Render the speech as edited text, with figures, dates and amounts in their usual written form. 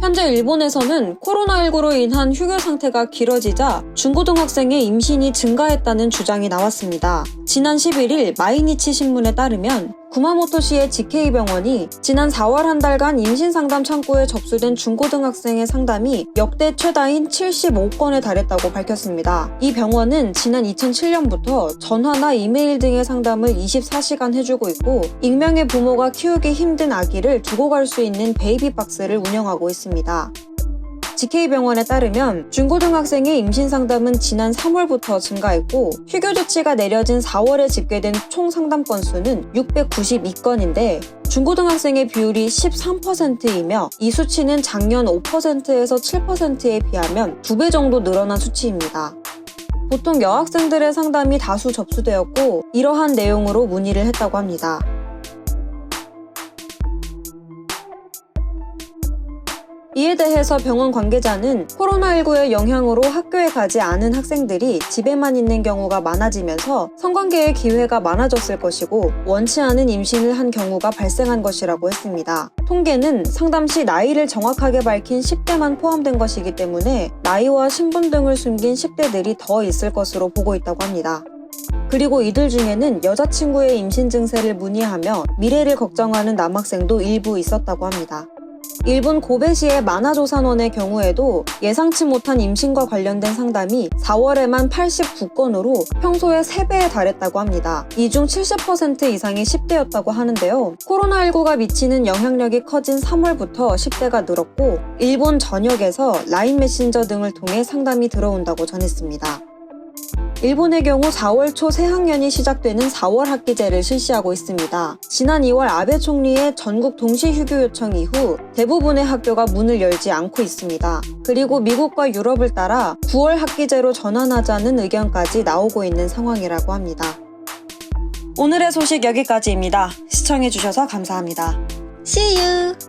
현재 일본에서는 코로나19로 인한 휴교 상태가 길어지자 중고등학생의 임신이 증가했다는 주장이 나왔습니다. 지난 11일 마이니치 신문에 따르면 구마모토시의 GK병원이 지난 4월 한 달간 임신상담 창구에 접수된 중고등학생의 상담이 역대 최다인 75건에 달했다고 밝혔습니다. 이 병원은 지난 2007년부터 전화나 이메일 등의 상담을 24시간 해주고 있고 익명의 부모가 키우기 힘든 아기를 두고 갈 수 있는 베이비박스를 운영하고 있습니다. GK병원에 따르면 중고등학생의 임신 상담은 지난 3월부터 증가했고 휴교 조치가 내려진 4월에 집계된 총 상담 건수는 692건인데 중고등학생의 비율이 13%이며 이 수치는 작년 5%에서 7%에 비하면 2배 정도 늘어난 수치입니다. 보통 여학생들의 상담이 다수 접수되었고 이러한 내용으로 문의를 했다고 합니다. 이에 대해서 병원 관계자는 코로나19의 영향으로 학교에 가지 않은 학생들이 집에만 있는 경우가 많아지면서 성관계의 기회가 많아졌을 것이고 원치 않은 임신을 한 경우가 발생한 것이라고 했습니다. 통계는 상담 시 나이를 정확하게 밝힌 10대만 포함된 것이기 때문에 나이와 신분 등을 숨긴 10대들이 더 있을 것으로 보고 있다고 합니다. 그리고 이들 중에는 여자친구의 임신 증세를 문의하며 미래를 걱정하는 남학생도 일부 있었다고 합니다. 일본 고베시의 만화조산원의 경우에도 예상치 못한 임신과 관련된 상담이 4월에만 89건으로 평소의 3배에 달했다고 합니다. 이 중 70% 이상이 10대였다고 하는데요. 코로나19가 미치는 영향력이 커진 3월부터 10대가 늘었고 일본 전역에서 라인 메신저 등을 통해 상담이 들어온다고 전했습니다. 일본의 경우 4월 초 새학년이 시작되는 4월 학기제를 실시하고 있습니다. 지난 2월 아베 총리의 전국 동시 휴교 요청 이후 대부분의 학교가 문을 열지 않고 있습니다. 그리고 미국과 유럽을 따라 9월 학기제로 전환하자는 의견까지 나오고 있는 상황이라고 합니다. 오늘의 소식 여기까지입니다. 시청해주셔서 감사합니다. See you!